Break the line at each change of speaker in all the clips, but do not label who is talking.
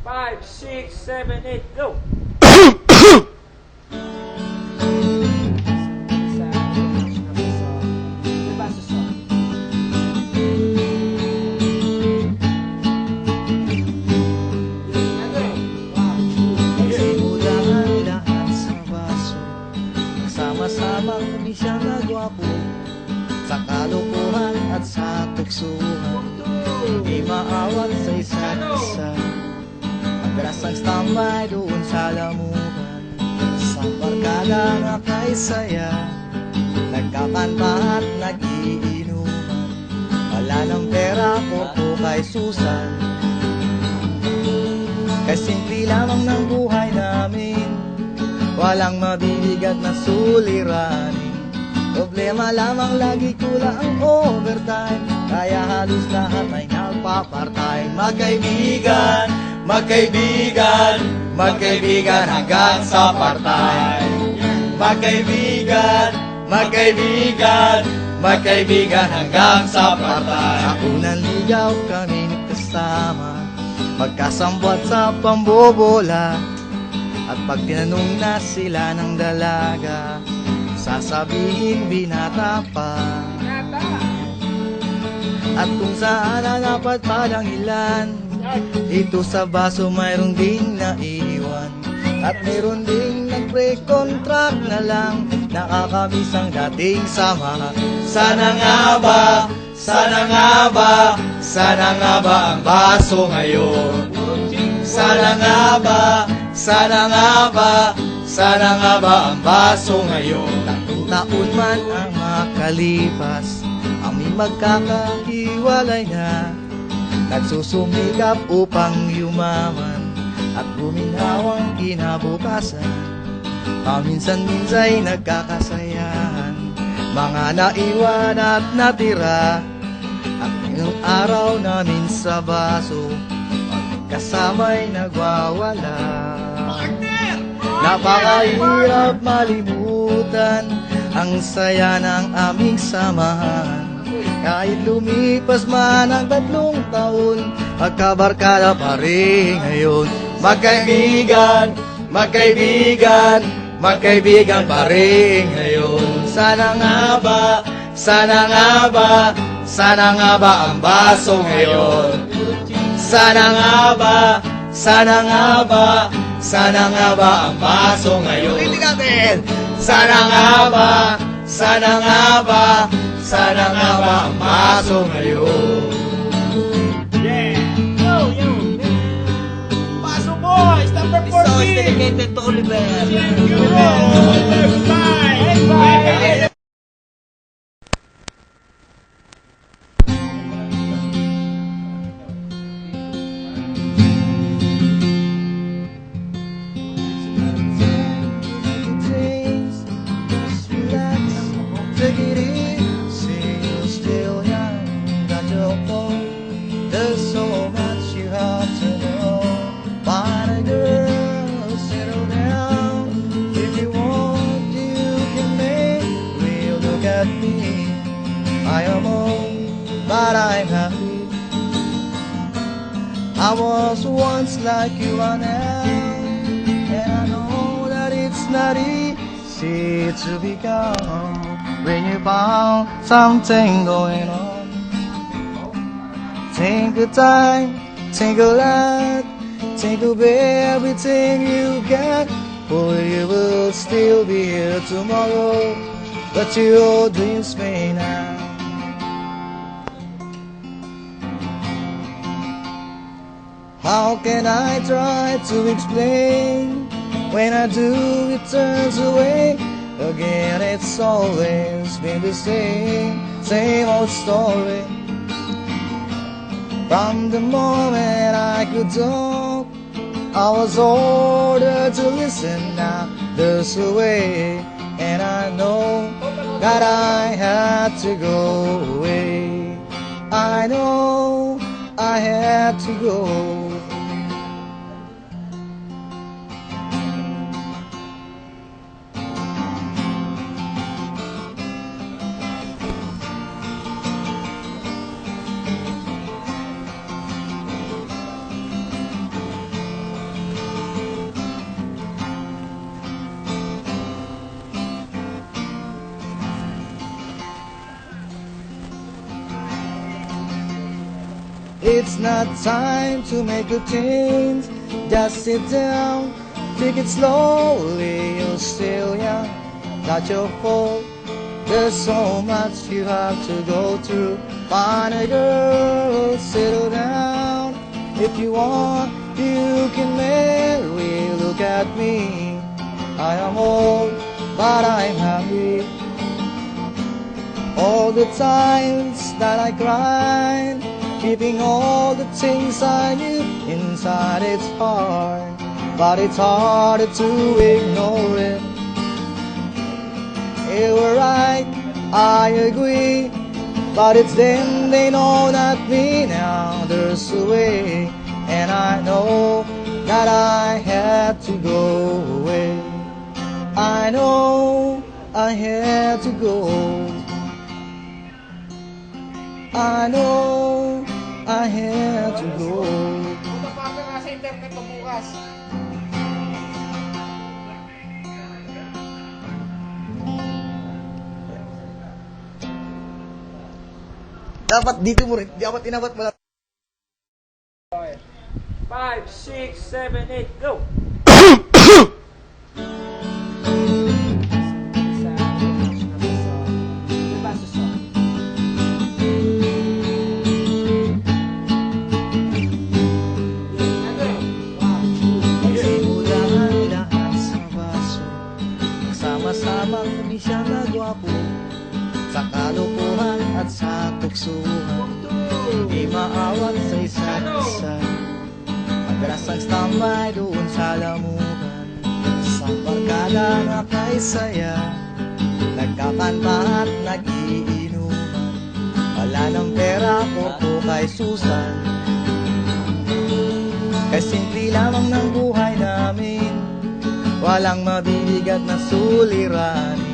5, 6, 7, 8, go!
Simulan lahat sa baso, sama-samang umisyang nagwapo, sa kalukuhan at sa tuksuhan, di maawat sa isa't isa. Madalas ang standby doon sa lamuhan, sa barkada na kay saya, nagkakanta at nagiinuman. Wala ng pera ko kay Susan, kay simple lamang ng buhay namin, walang mabibigat na suliranin. Problema lamang lagi kulang ang overtime, kaya halos lahat ay nagpa-part-time. Magkaibigan, magkaibigan, magkaibigan hanggang sa part-time. Magkaibigan, magkaibigan, magkaibigan hanggang sa part-time. Sa unang ligaw kami kasama, magkasambwat sa pambobola, at pag tinanong na sila ng dalaga, sasabihin binata pa. At kung saan dapat palang ilan, dito sa baso mayroon ding naiwan. At mayroon ding nag-pre-contract na lang, nakakamiss ang dating sama. Sana nga ba, sana nga ba, sana nga ba ang baso ngayon? Sana nga ba, sana nga ba, sana nga ba ang baso ngayon? Taon man ang makalipas, aming magkakahiwalay na, nagsusumikap upang yumaman at guminaw ang kinabukasan. Paminsan-minsa'y nagkakasayahan, mga naiwan at natira, at ngayong araw namin sa baso, kasama'y nagwawala. Napakahirap malimutan ang saya ng aming samahan, kahit lumipas man ang 3 taon, magkabarkada pa rin ngayon. Magkaibigan, magkaibigan, magkaibigan pa rin ngayon. Sana nga ba, sana nga ba, sana nga ba ang baso ngayon? Sana nga ba, sana nga ba, sana nga ba ang baso ngayon? Ulitin natin! Sana nga ba, sana nga ba, sana nga ba ang baso ngayon?
Yeah! Yo! Baso Boys, number 14!
This song is dedicated to Oliver.
Bye!
Take it easy, you're still young, got your phone. There's so much you have to know. Find a girl, settle down. If you want, you can make real. Look at me, I am old, but I'm happy. I was once like you are now, and I know that it's not easy to become when you found something going on. Take the time, take a lot, take away everything you got, for you will still be here tomorrow, but your dreams may not. How can I try to explain? When I do, it turns away. Again, it's always been the same old story. From the moment I could talk, I was ordered to listen. Now there's a way, and I know that I had to go away. I know I had to go. It's not time to make a change. Just sit down, take it slowly. You're still young, not your fault. There's so much you have to go through. Find a girl, settle down. If you want, you can marry. Look at me, I am old, but I'm happy. All the times that I cried, keeping all the things I knew inside, it's hard, but it's harder to ignore it. You were right, I agree, but it's them, they know, not me. Now there's a way, and I know that I had to go away. I know I had to go. I know I had to go.
Punta pa ka nga sa internet o bukas.
Dapat dito mo rin, dapat tinapat mo lang.
5, 6, 7, 8, go!
Simula ang lahat sa baso, nagsama-samang umisya na gwapo, sa kalukuhan at sa tuksuhan, di maawat sa isa't isa. Madalas ang standby doon sa lamugan, sa barkada na kay saya, nagkakanta at nagiinuman. Wala ng pera po kay Susan, kay simple lamang ng buhay namin, walang mabibigat na suliranin.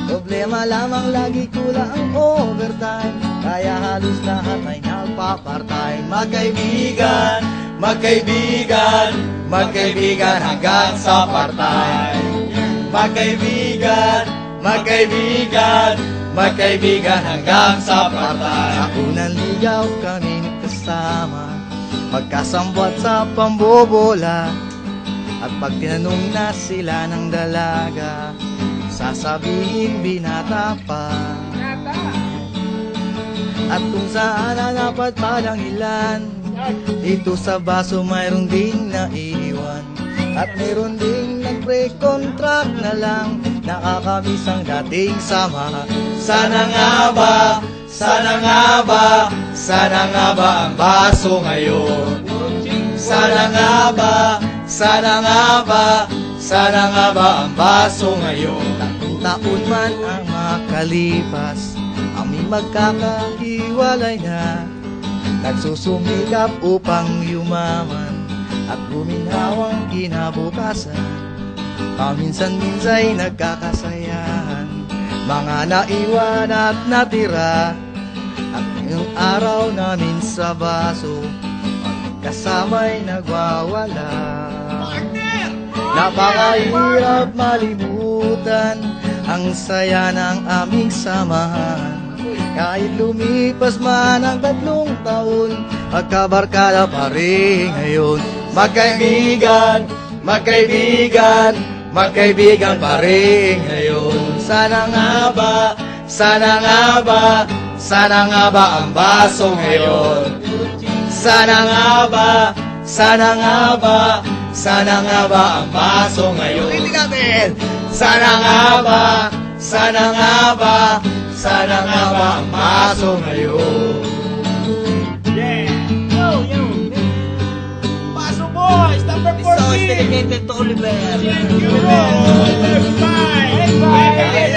Problema lamang lagi kulang ang overtime, kaya halos lahat ay nagpa-part-time. Magkaibigan, magkaibigan, magkaibigan hanggang sa part-time. Magkaibigan, magkaibigan, magkaibigan hanggang sa part-time. Sa unang ligaw kami nagkasama, magkasambot sa pambobola, at pag tinanong na sila ng dalaga, sasabihin binata pa. At kung saan dapat palang ilan, dito sa baso mayroon ding naiwan. At mayroon ding nag-pre-contract na lang, nakakamiss ang dating sama. Sana nga ba, sana nga ba, sana nga ba ang baso ngayon? Sana nga ba, sana nga ba, sana nga ba ang baso ngayon? Taon man ang makalipas, aming magkakahiwalay na, nagsusumikap upang yumaman at guminhawang kinabukasan. Paminsan-minsa'y nagkakasayahan, mga naiwan at natira, at ngayong araw namin sa baso, kasama'y nagwawala. Napakahirap malimutan ang saya ng aming samahan, kahit lumipas man ang 3 taon, magkabarkada pa rin ngayon. Magkaibigan, magkaibigan, magkaibigan pa rin ngayon. Sana nga ba, sana nga ba, sana nga ba ang baso ngayon? Sana nga ba, sana nga ba, sana nga ba ang baso ngayon? Hindi natin! Sana nga ba, sana nga ba, sana nga ba ang baso ngayon?
Yeah! Yo, yo! Paso boys, number 14!
dedicated to Oliver.
Thank you, bro! Number 5!